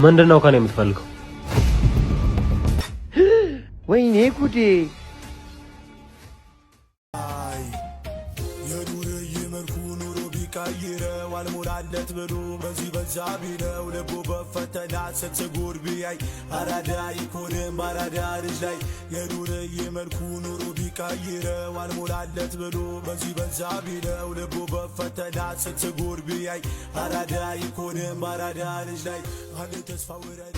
ምንድነው ከኔ የምትፈልገው? ወይኔ ጉዴ! አልሞላለት ብሎ በዚህ በዛ ቢለው ልቡ በፈተና ስትጉር ቢያይ አራዳ ይኮንም አራዳ ልጅ ላይ የዱርዬ መልኩ ኑሮ ቢቀይረው አልሞላለት ብሎ በዚህ በዛ ቢለው ልቡ በፈተና ስትጉር ቢያይ አራዳ ይኮንም አራዳ ልጅ ላይ አንዴ ተስፋ ወረደ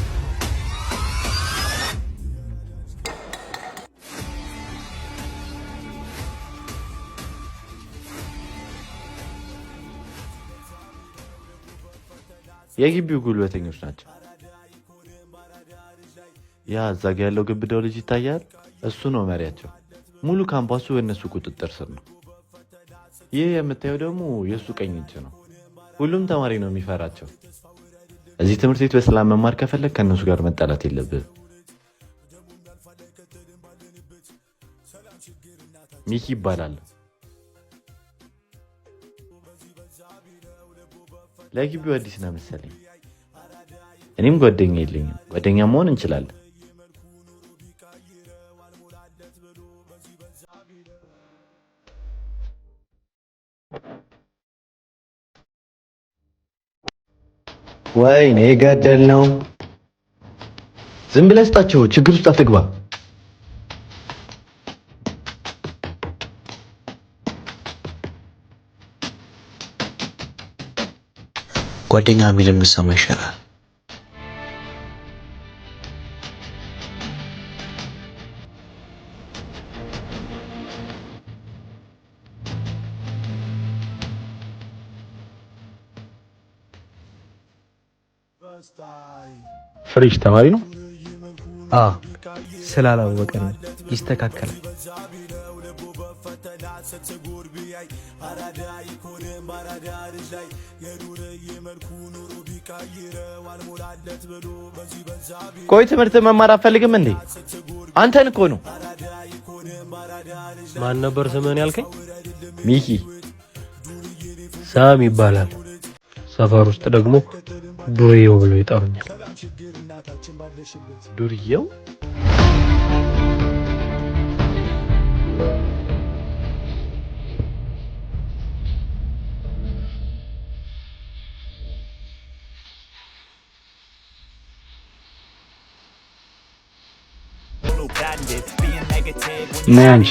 የግቢው ጉልበተኞች ናቸው። ያ እዛ ጋ ያለው ግብዳው ልጅ ይታያል። እሱ ነው መሪያቸው። ሙሉ ካምፓሱ በእነሱ ቁጥጥር ስር ነው። ይህ የምታየው ደግሞ የእሱ ቀኝ እጅ ነው። ሁሉም ተማሪ ነው የሚፈራቸው። እዚህ ትምህርት ቤት በሰላም መማር ከፈለግ ከእነሱ ጋር መጣላት የለብህም። ሚኪ ይባላል። ለግቢው አዲስ ነው መሰለኝ። እኔም ጓደኛ የለኝም። ጓደኛ መሆን እንችላለን። ወይኔ ገደል ነው። ዝም ብለህ ስጣቸው፣ ችግር ውስጥ አትግባ። ጓደኛ የሚል የምትሰማ ይሻላል። ፍሬሽ ተማሪ ነው። ስላላወቀ ነው። ይስተካከላል። ቆይ ትምህርት መማር አትፈልግም እንዴ? አንተን እኮ ነው። ማን ነበር ስምህን ያልከኝ? ሚኪ። ሳም ይባላል። ሰፈር ውስጥ ደግሞ ዱርዬው ብለው ይጠሩኛል። ዱርዬው? ነንሽ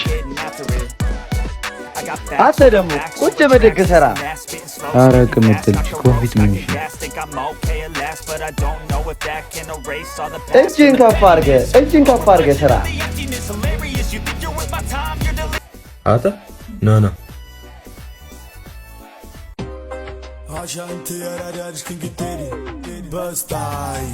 አንተ ደግሞ ቁጭ በደግ ሰራ። ኧረ ቅምጥል ኮፊት ምን ይሽ? እጅን ከፍ አድርገህ ስራ። አታ ናና አሻንት ያራዳልሽ ክንግቴሪ በስታይ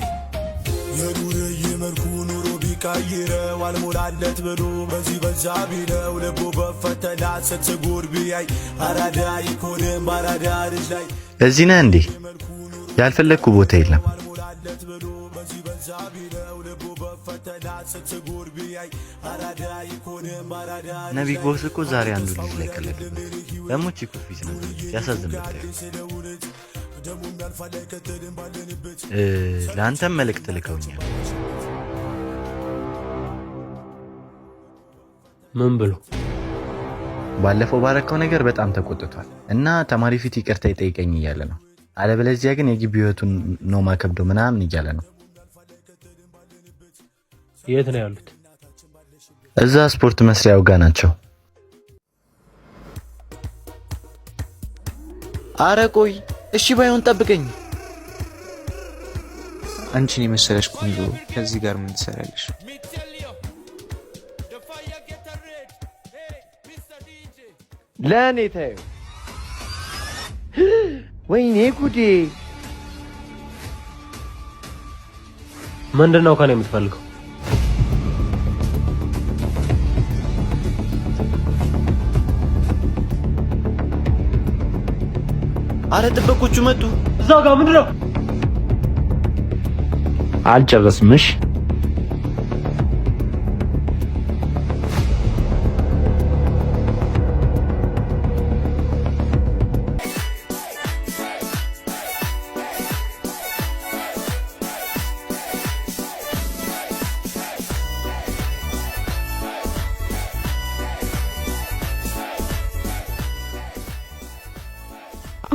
የዱርዬ መልኩ ኑሮ ቢቀይረው አልሞላለት ብሎ በዚህ በዛ ቢለው ልቡ በፈተና ስትጉር ቢያይ አራዳ ይኮንም አራዳ ልጅ ላይ እዚህ ነህ እንዴ? ያልፈለግኩ ቦታ የለም። ነቢይ ቦስ እኮ ዛሬ አንዱ ልጅ ላይ ቀለደበት። ደግሞ ቺኩፊስ ነው ያሳዝናል። ለአንተም መልእክት ልከውኛል። ምን ብሎ? ባለፈው ባረከው ነገር በጣም ተቆጥቷል እና ተማሪ ፊት ይቅርታ ይጠይቀኝ እያለ ነው። አለበለዚያ ግን የግቢ ህይወቱን ነው ማከብደው ምናምን እያለ ነው። የት ነው ያሉት? እዛ ስፖርት መስሪያው ጋር ናቸው። አረ ቆይ እሺ ባይሆን ጠብቀኝ። አንቺን የመሰለሽ ቆንጆ ከዚህ ጋር ምን ትሰራለሽ? ለኔ ታዩ። ወይኔ ጉዴ! ምንድነው ከኔ የምትፈልገው? አረ ጥበቆቹ መጡ። እዛው ጋር ምንድነው? አልጨረስምሽ።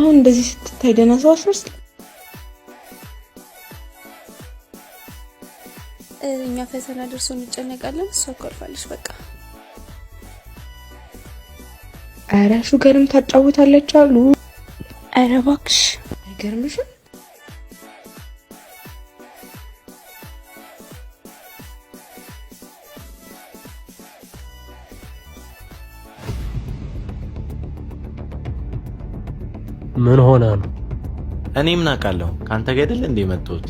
አሁን እንደዚህ ስትታይ ደህና ሰው አስመስል። እኛ ፈተና ደርሶ እንጨነቃለን፣ እሷ ኮርፋለች በቃ። አረ ሹገርም ታጫውታለች አሉ። አረ እባክሽ አይገርምሽም? ምን ሆነ ነው? እኔ ምን አውቃለሁ? ካንተ ጋር አይደል እንደ መጣሁት።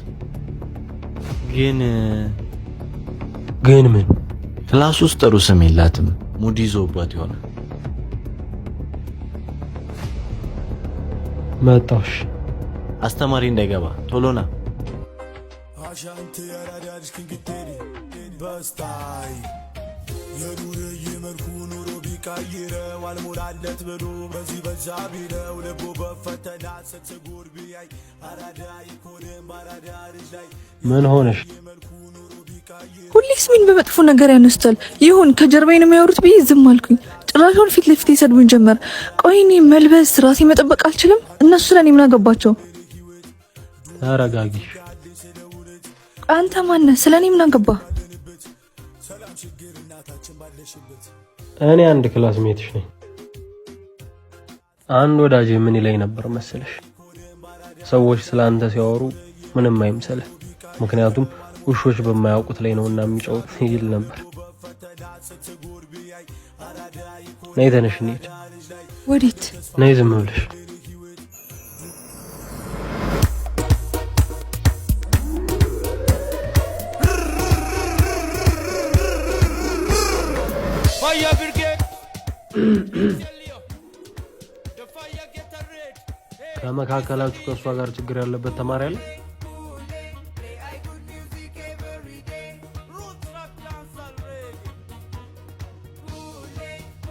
ግን ምን ክላስ ውስጥ ጥሩ ስም የላትም። ሙድ ይዞባት ይሆናል። መጣሽ? አስተማሪ እንዳይገባ ቶሎና። አሻንተ ያራዳጅ ክንግቴሪ በስታይ የዱር ይመርኩ ኑሮ ቢቀይረው አልሞላለት ብሎ በዚህ በዛ ቢለው ልቡ በፈተና ስትጉር ቢያይ አራዳ ይኮንም አራዳ ልጅ ላይ ምን ሆነሽ? ሁሌስ ምን በመጥፎ ነገር ያነስታል? ይሁን ከጀርባዬ ነው የሚያወሩት ብዬ ዝም አልኩኝ። ጭራሹን ፊት ለፊት ይሰድቡኝ ጀመር። ቆይ እኔ መልበስ ራሴ መጠበቅ አልችልም? እነሱ ስለኔ ምን አገባቸው? ተረጋጊ። አንተ ማነህ? ስለኔ ምን አገባ? እኔ አንድ ክላስ ሜትሽ ነኝ። አንድ ወዳጄ ምን ይለኝ ነበር መሰለሽ? ሰዎች ስላንተ ሲያወሩ ምንም አይምሰልህ፣ ምክንያቱም ውሾች በማያውቁት ላይ ነውና የሚጫወት ይል ነበር። ነይ ተነሽ እንሂድ። ወዴት? ነይ ዝም ብለሽ። ከመካከላችሁ ከእሷ ጋር ችግር ያለበት ተማሪ አለ?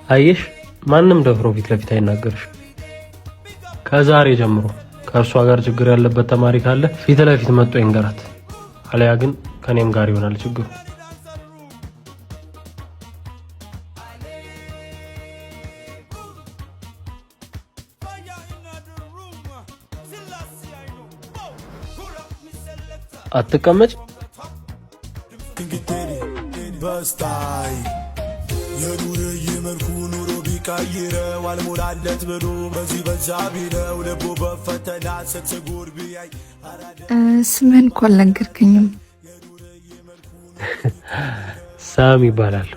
አየሽ፣ ማንም ደፍሮ ፊት ለፊት አይናገርሽ። ከዛሬ ጀምሮ ከእሷ ጋር ችግር ያለበት ተማሪ ካለ ፊት ለፊት መጥቶ ይንገራት፣ አለያ ግን ከኔም ጋር ይሆናል ችግሩ። አትቀመጭ። በስታይ የዱር ይመርኩ ኑሮ ቢቀይረው አልሞላለት ብሎ በዚህ በዛ ቢለው ልቡ በፈተና ስትጉር ቢያይ ስምህን እንኳን አልነገርከኝም። ሳም ይባላል።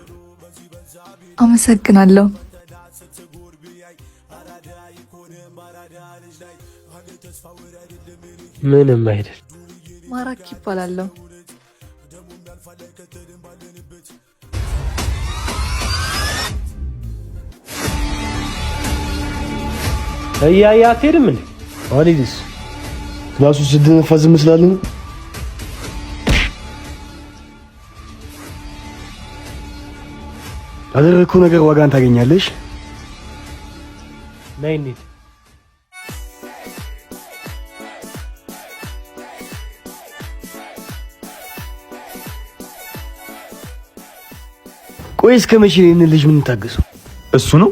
አመሰግናለሁ። ምንም አይደል። ማራኪ ይባላለሁ። እያያ አትሄድም እንዴ? አሊዲስ ክላሱ ስትነፋ ዝም ስላልን ያደረግከው ነገር ዋጋን ታገኛለሽ። ነይ እንሂድ። ቆይ እስከ መቼ ይህንን ልጅ ምን ታገሰው? እሱ ነው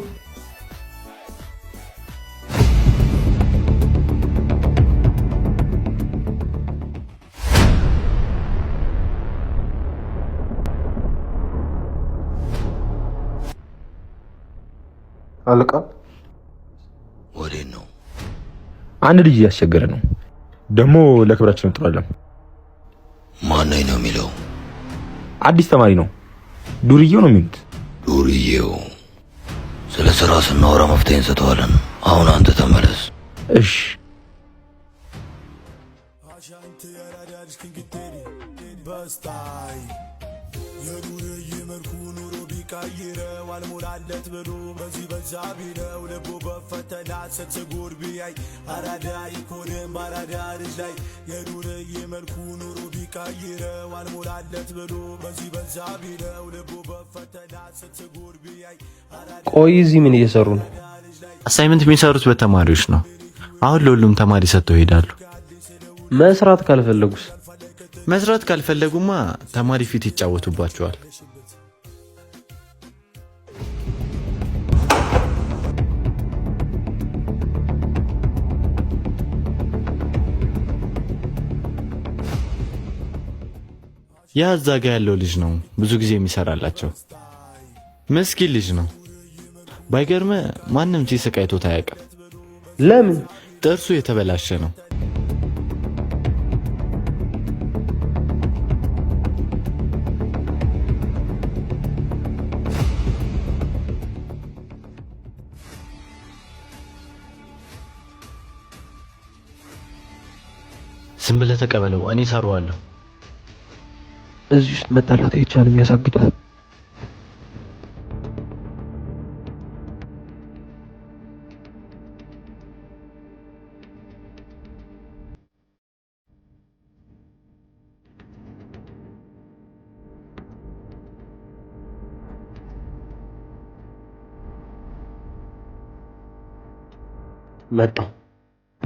አለቃ። ወዴት ነው? አንድ ልጅ እያስቸገረ ነው። ደግሞ ለክብራችን እንጥራለን። ማን ነው የሚለው? አዲስ ተማሪ ነው። ዱርዬው ነው የሚሉት። ዱርዬው? ስለ ስራ ስናወራ መፍትሄ እንሰጠዋለን። አሁን አንተ ተመለስ። እሺ። ቢቀይረው አልሞላለት ብሎ በዚህ በዛ ቢለው ልቡ በፈተና ስትጉር ቢያይ አራዳ ይኮንም አራዳ ልጅ ላይ የዱርዬ መልኩ ኑሮ ቢቀይረው አልሞላለት ብሎ በዚህ በዛ ቢለው ልቡ በፈተና ስትጉር ቢያይ። ቆይ እዚህ ምን እየሰሩ ነው? አሳይመንት የሚሰሩት በተማሪዎች ነው። አሁን ለሁሉም ተማሪ ሰጥተው ይሄዳሉ። መስራት ካልፈለጉስ? መስራት ካልፈለጉማ ተማሪ ፊት ይጫወቱባቸዋል። ያ እዛ ጋ ያለው ልጅ ነው ብዙ ጊዜ የሚሰራላቸው። ምስኪን ልጅ ነው። ባይገርም ማንም ሲስቅ አይቶት አያውቅም። ለምን? ጥርሱ የተበላሸ ነው። ዝም ብለህ ተቀበለው፣ እኔ እሰራዋለሁ። እዚህ ውስጥ መጣላት አይቻልም፣ ያሳግዳል። መጣ